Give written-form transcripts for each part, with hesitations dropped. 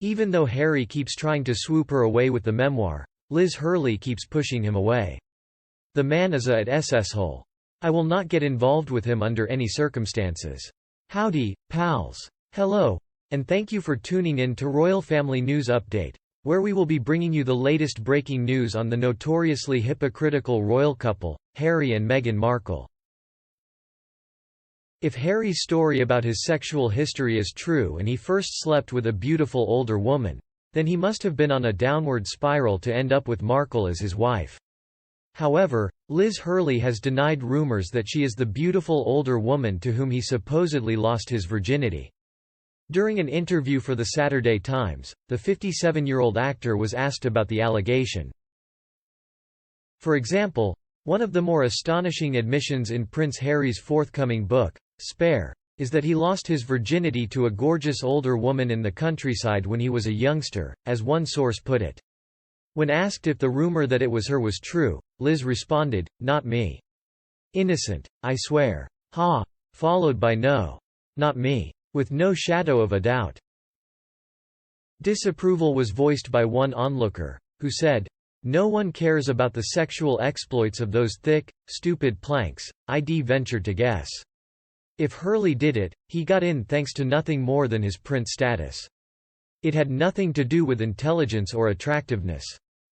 Even though Harry keeps trying to swoop her away with the memoir, Liz Hurley keeps pushing him away. The man is at SS-hole. I will not get involved with him under any circumstances. Howdy, pals. Hello. And thank you for tuning in to Royal Family News Update, where we will be bringing you the latest breaking news on the notoriously hypocritical royal couple, Harry and Meghan Markle. If Harry's story about his sexual history is true and he first slept with a beautiful older woman, then he must have been on a downward spiral to end up with Markle as his wife. However, Liz Hurley has denied rumors that she is the beautiful older woman to whom he supposedly lost his virginity. During an interview for the Saturday Times, the 57-year-old actor was asked about the allegation. For example, one of the more astonishing admissions in Prince Harry's forthcoming book, Spare, is that he lost his virginity to a gorgeous older woman in the countryside when he was a youngster, as one source put it. When asked if the rumor that it was her was true, Liz responded, "Not me. Innocent, I swear. Ha!" Followed by "No. Not me. With no shadow of a doubt." Disapproval was voiced by one onlooker, who said, "No one cares about the sexual exploits of those thick, stupid planks, I'd venture to guess. If Hurley did it, he got in thanks to nothing more than his prince status. It had nothing to do with intelligence or attractiveness.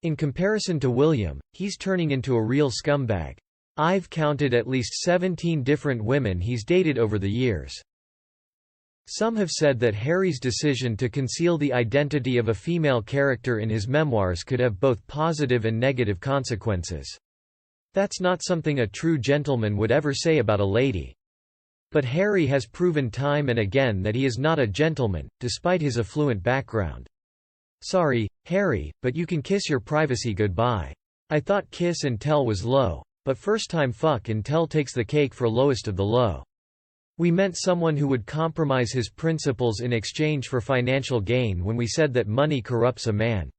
In comparison to William, he's turning into a real scumbag. I've counted at least 17 different women he's dated over the years." Some have said that Harry's decision to conceal the identity of a female character in his memoirs could have both positive and negative consequences. That's not something a true gentleman would ever say about a lady. But Harry has proven time and again that he is not a gentleman, despite his affluent background. Sorry, Harry, but you can kiss your privacy goodbye. I thought kiss and tell was low, but first time fuck and tell takes the cake for lowest of the low. We meant someone who would compromise his principles in exchange for financial gain when we said that money corrupts a man.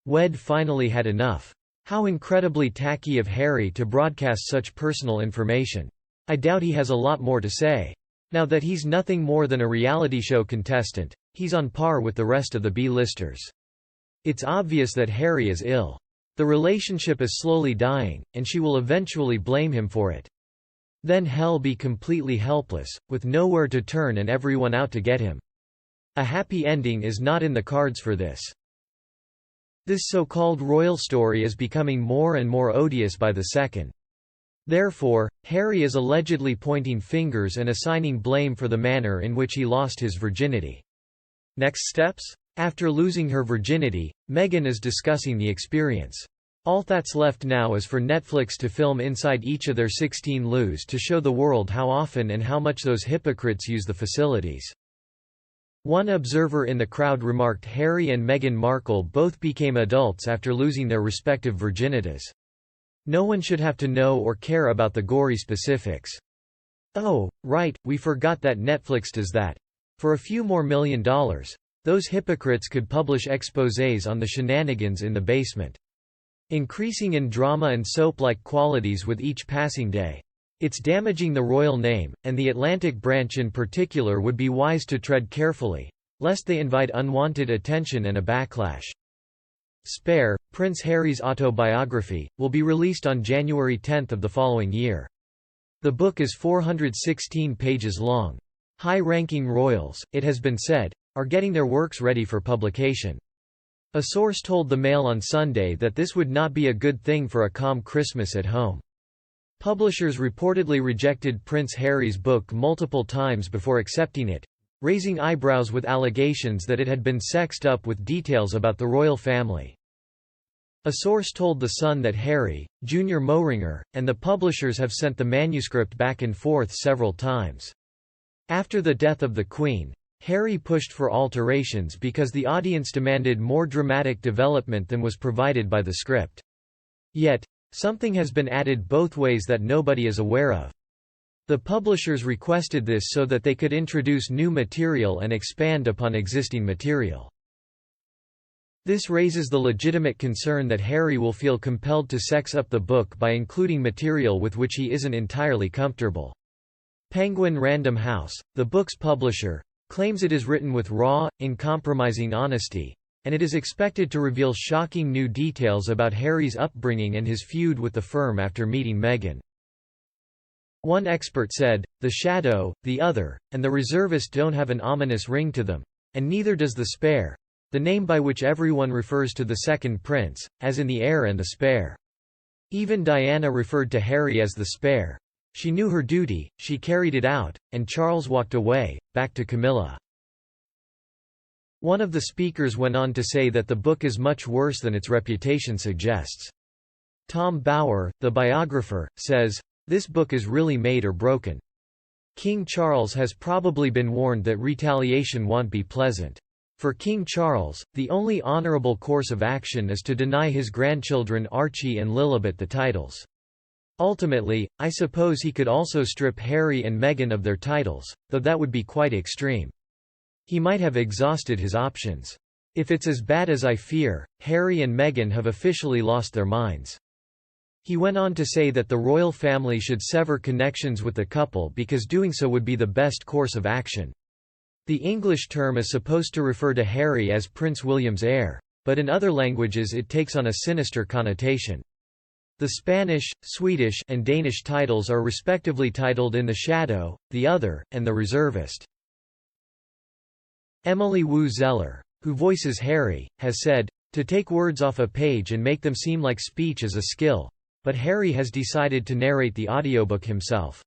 Wed finally had enough. How incredibly tacky of Harry to broadcast such personal information. I doubt he has a lot more to say. Now that he's nothing more than a reality show contestant, he's on par with the rest of the B-listers. It's obvious that Harry is ill. The relationship is slowly dying, and she will eventually blame him for it. Then he'll be completely helpless, with nowhere to turn and everyone out to get him. A happy ending is not in the cards for this. This so-called royal story is becoming more and more odious by the second. Therefore, Harry is allegedly pointing fingers and assigning blame for the manner in which he lost his virginity. Next steps? After losing her virginity, Meghan is discussing the experience. All that's left now is for Netflix to film inside each of their 16 loos to show the world how often and how much those hypocrites use the facilities. One observer in the crowd remarked Harry and Meghan Markle both became adults after losing their respective virginities. No one should have to know or care about the gory specifics. Oh, right, we forgot that Netflix does that. For a few more $1 million, those hypocrites could publish exposés on the shenanigans in the basement. Increasing in drama and soap-like qualities with each passing day. It's damaging the royal name, and the Atlantic branch in particular would be wise to tread carefully, lest they invite unwanted attention and a backlash. Spare, Prince Harry's autobiography, will be released on January 10 of the following year. The book is 416 pages long. High-ranking royals, it has been said, are getting their works ready for publication. A source told the Mail on Sunday that this would not be a good thing for a calm Christmas at home. Publishers reportedly rejected Prince Harry's book multiple times before accepting it, raising eyebrows with allegations that it had been sexed up with details about the royal family. A source told The Sun that Harry, Jr. Moehringer, and the publishers have sent the manuscript back and forth several times. After the death of the Queen, Harry pushed for alterations because the audience demanded more dramatic development than was provided by the script. Yet, something has been added both ways that nobody is aware of. The publishers requested this so that they could introduce new material and expand upon existing material. This raises the legitimate concern that Harry will feel compelled to sex up the book by including material with which he isn't entirely comfortable. Penguin Random House, the book's publisher, claims it is written with raw, uncompromising honesty, and it is expected to reveal shocking new details about Harry's upbringing and his feud with the firm after meeting Meghan. One expert said, "The Shadow, the Other, and the Reservist don't have an ominous ring to them, and neither does the Spare, the name by which everyone refers to the second prince, as in The Heir and the Spare." Even Diana referred to Harry as the Spare. She knew her duty, she carried it out, and Charles walked away, back to Camilla. One of the speakers went on to say that the book is much worse than its reputation suggests. Tom Bower, the biographer, says, "This book is really made or broken. King Charles has probably been warned that retaliation won't be pleasant. For King Charles, the only honorable course of action is to deny his grandchildren Archie and Lilibet the titles. Ultimately, I suppose he could also strip Harry and Meghan of their titles, though that would be quite extreme. He might have exhausted his options. If it's as bad as I fear, Harry and Meghan have officially lost their minds." He went on to say that the royal family should sever connections with the couple because doing so would be the best course of action. The English term is supposed to refer to Harry as Prince William's heir, but in other languages it takes on a sinister connotation. The Spanish, Swedish, and Danish titles are respectively titled In the Shadow, The Other, and The Reservist. Emily Wu Zeller, who voices Harry, has said, "To take words off a page and make them seem like speech is a skill, but Harry has decided to narrate the audiobook himself.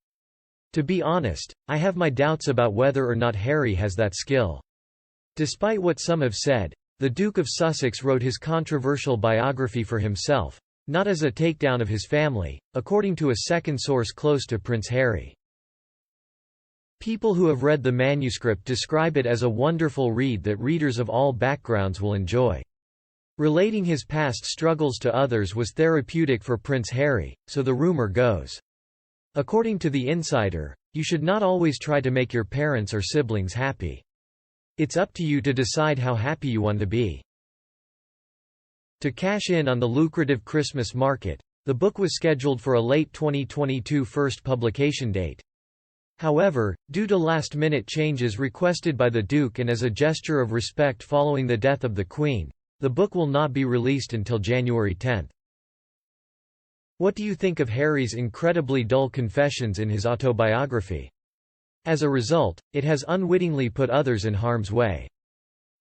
To be honest, I have my doubts about whether or not Harry has that skill." Despite what some have said, the Duke of Sussex wrote his controversial biography for himself, not as a takedown of his family, according to a second source close to Prince Harry. People who have read the manuscript describe it as a wonderful read that readers of all backgrounds will enjoy. Relating his past struggles to others was therapeutic for Prince Harry, so the rumor goes. According to The Insider, you should not always try to make your parents or siblings happy. It's up to you to decide how happy you want to be. To cash in on the lucrative Christmas market, the book was scheduled for a late 2022 first publication date. However, due to last-minute changes requested by the Duke and as a gesture of respect following the death of the Queen, the book will not be released until January 10. What do you think of Harry's incredibly dull confessions in his autobiography? As a result, it has unwittingly put others in harm's way.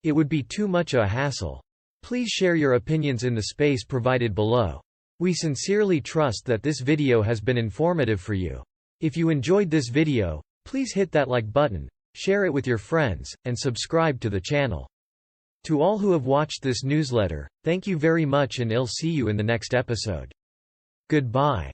It would be too much a hassle. Please share your opinions in the space provided below. We sincerely trust that this video has been informative for you. If you enjoyed this video, please hit that like button, share it with your friends, and subscribe to the channel. To all who have watched this newsletter, thank you very much and I'll see you in the next episode. Goodbye.